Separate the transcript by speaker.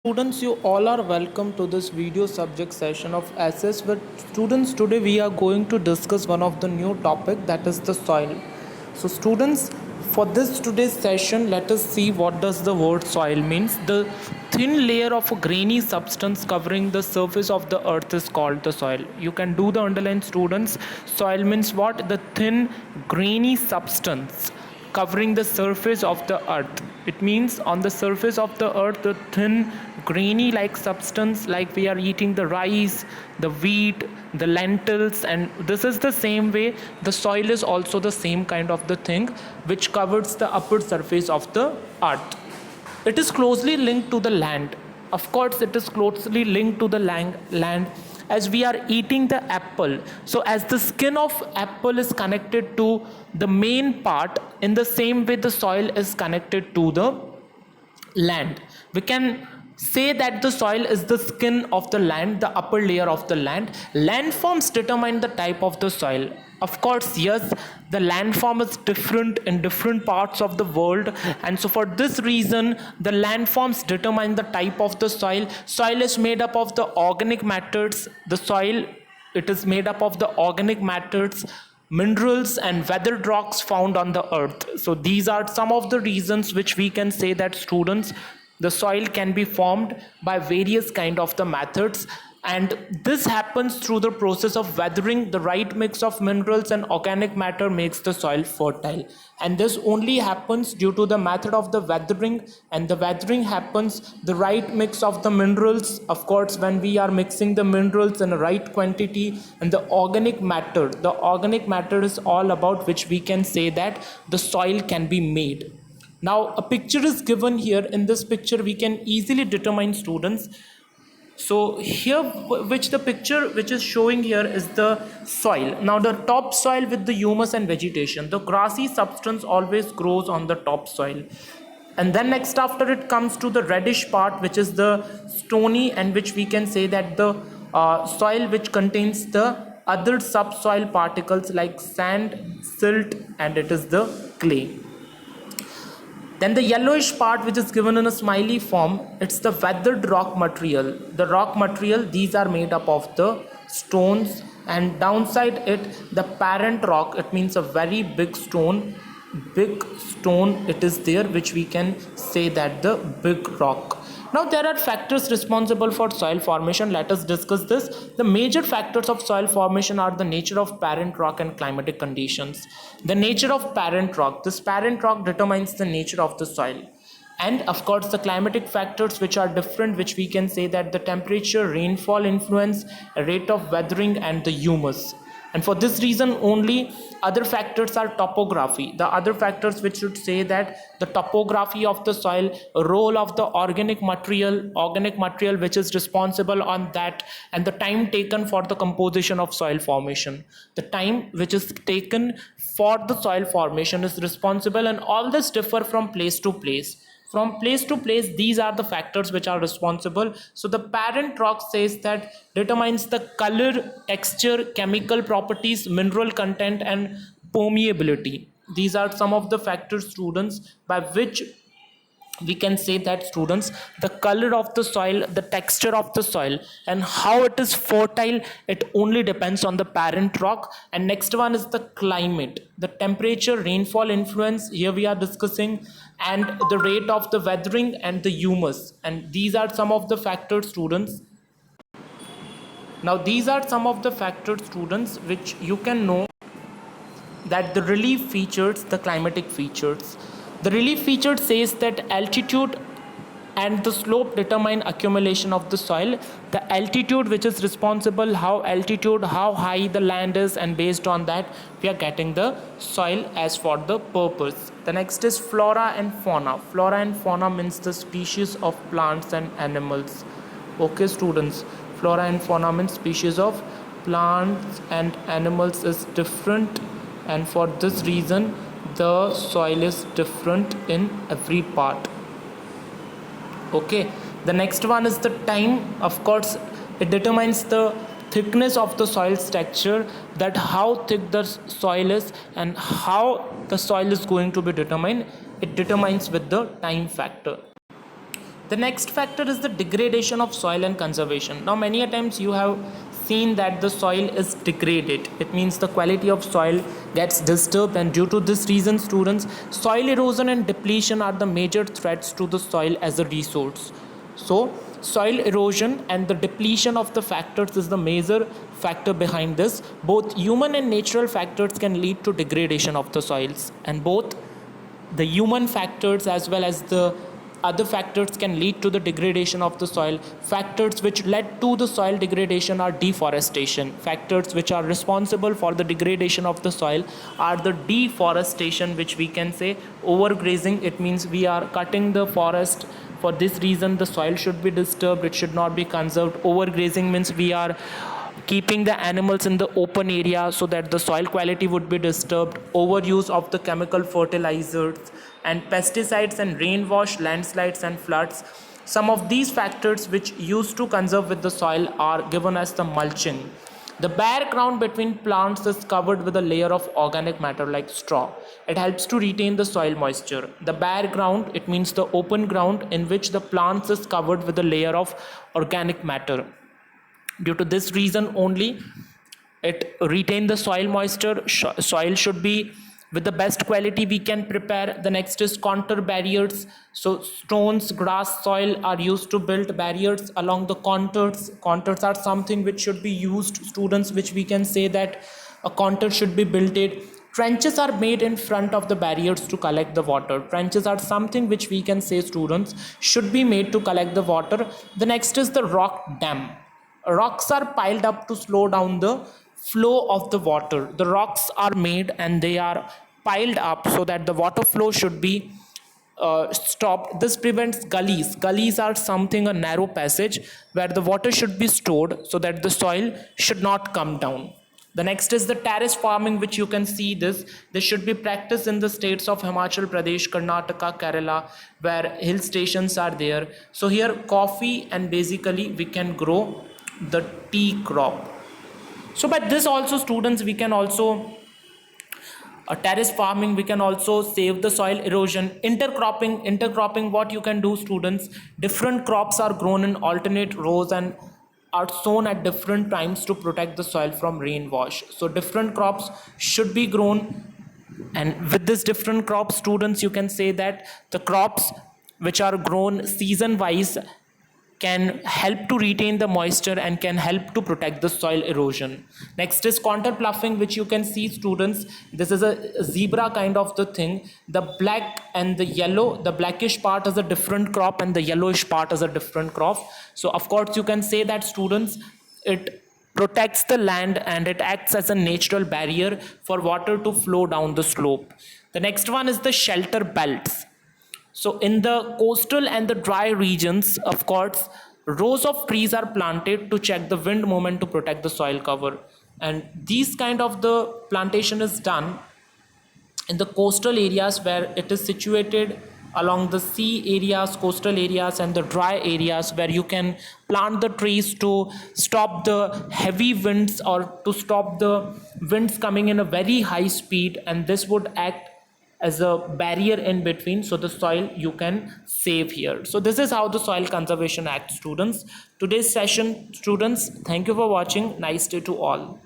Speaker 1: Students, you all are welcome to this video subject session of SS. With students, today we are going to discuss one of the new topic, that is the soil. So students, for this today's session, let us see what does the word soil means. The thin layer of a grainy substance covering the surface of the earth is called the soil. You can do the underline, students. Soil means what? The thin grainy substance covering the surface of the earth. It means on the surface of the earth, the thin grainy like substance, like we are eating the rice, the wheat, the lentils, and this is the same way the soil is also the same kind of the thing which covers the upper surface of the earth. It is closely linked to the land. Of course, it is closely linked to the land as we are eating the apple. So as the skin of apple is connected to the main part, in the same way the soil is connected to the land. We can say that the soil is the skin of the land, the upper layer of the land. Landforms determine the type of the soil. Of course, yes, the landform is different in different parts of the world, and so for this reason the landforms determine the type of the soil. Soil is made up of the organic matters. The soil, it is made up of the organic matters, minerals and weathered rocks found on the earth. So these are some of the reasons which we can say that, students, the soil can be formed by various kind of the methods, and this happens through the process of weathering. The right mix of minerals and organic matter makes the soil fertile, and this only happens due to the method of the weathering, and the weathering happens the right mix of the minerals, of course, when we are mixing the minerals in the right quantity, and the organic matter. The organic matter is all about which we can say that the soil can be made. Now a picture is given here. In this picture we can easily determine, students. So here, which the picture which is showing here is the soil. Now the top soil with the humus and vegetation, the grassy substance always grows on the top soil, and then next after it comes to the reddish part, which is the stony, and which we can say that the soil which contains the other subsoil particles like sand, silt, and it is the clay. Then the yellowish part, which is given in a smiley form, it's the weathered rock material. The rock material, these are made up of the stones, and downside it, the parent rock, it means a very big stone it is there, which we can say that the big rock. Now there are factors responsible for soil formation. Let us discuss this. The major factors of soil formation are the nature of parent rock and climatic conditions. The nature of parent rock, this parent rock determines the nature of the soil, and of course the climatic factors which are different, which we can say that the temperature, rainfall influence, rate of weathering, and the humus. And for this reason only, other factors are topography. The other factors which should say that the topography of the soil, role of the organic material which is responsible on that, and the time taken for the composition of soil formation. The time which is taken for the soil formation is responsible, and all this differ from place to place. From place to place, these are the factors which are responsible. So the parent rock says that determines the color, texture, chemical properties, mineral content, and permeability. These are some of the factors, students, by which we can say that, students, the color of the soil, the texture of the soil, and how it is fertile, it only depends on the parent rock. And next one is the climate, the temperature, rainfall influence, here we are discussing, and the rate of the weathering and the humus. And these are some of the factors, students. Now these are some of the factors, students, which you can know that the relief features, the climatic features. The relief feature says that altitude and the slope determine accumulation of the soil. The altitude, which is responsible, how high the land is, and based on that we are getting the soil as for the purpose. The next is flora and fauna. Flora and fauna means the species of plants and animals. Okay, students, flora and fauna means species of plants and animals is different, and for this reason the soil is different in every part. Okay, the next one is the time. Of course, it determines the thickness of the soil's texture, that how thick the soil is and how the soil is going to be determined. It determines with the time factor. The next factor is the degradation of soil and conservation. Now many a times you have seen that the soil is degraded. It means the quality of soil gets disturbed, and due to this reason, students, soil erosion and depletion are the major threats to the soil as a resource. So soil erosion and the depletion of the factors is the major factor behind this. Both human and natural factors can lead to degradation of the soils, and both the human factors as well as the other factors can lead to the degradation of the soil. Factors which led to the soil degradation are deforestation. Factors which are responsible for the degradation of the soil are the deforestation, which we can say overgrazing. It means we are cutting the forest. For this reason, the soil should be disturbed, it should not be conserved. Overgrazing means we are keeping the animals in the open area so that the soil quality would be disturbed. Overuse of the chemical fertilizers and pesticides and rainwash, landslides and floods. Some of these factors which used to conserve with the soil are given as the mulching. The bare ground between plants is covered with a layer of organic matter like straw. It helps to retain the soil moisture. The bare ground, it means the open ground in which the plants is covered with a layer of organic matter. Due to this reason only, it retain the soil moisture. Soil should be with the best quality we can prepare. The next is contour barriers. So stones, grass, soil are used to build barriers along the contours. Contours are something which should be used, students, which we can say that a contour should be built. Trenches are made in front of the barriers to collect the water. Trenches are something which we can say, students, should be made to collect the water. The next is the rock dam. Rocks are piled up to slow down the flow of the water. The rocks are made and they are piled up so that the water flow should be stopped. This prevents gullies. Gullies are something, a narrow passage where the water should be stored so that the soil should not come down. The next is the terrace farming, which you can see this. This should be practiced in the states of Himachal Pradesh, Karnataka, Kerala, where hill stations are there. So here coffee and basically we can grow the tea crop. So by this also, students, we can also terrace farming, we can also save the soil erosion. Intercropping, what you can do, students, different crops are grown in alternate rows and are sown at different times to protect the soil from rain wash. So different crops should be grown, and with this different crops, students, you can say that the crops which are grown season wise can help to retain the moisture and can help to protect the soil erosion. Next is contour ploughing, which you can see, students. This is a zebra kind of the thing. The black and the yellow, the blackish part is a different crop and the yellowish part is a different crop. So of course you can say that, students, it protects the land and it acts as a natural barrier for water to flow down the slope. The next one is the shelter belts. So in the coastal and the dry regions, of course, rows of trees are planted to check the wind movement to protect the soil cover. And these kind of the plantation is done in the coastal areas where it is situated along the sea areas, coastal areas and the dry areas, where you can plant the trees to stop the heavy winds or to stop the winds coming in a very high speed, and this would act as a barrier in between, so the soil you can save here. So this is how the Soil Conservation Act, students. Today's session, students, thank you for watching. Nice day to all.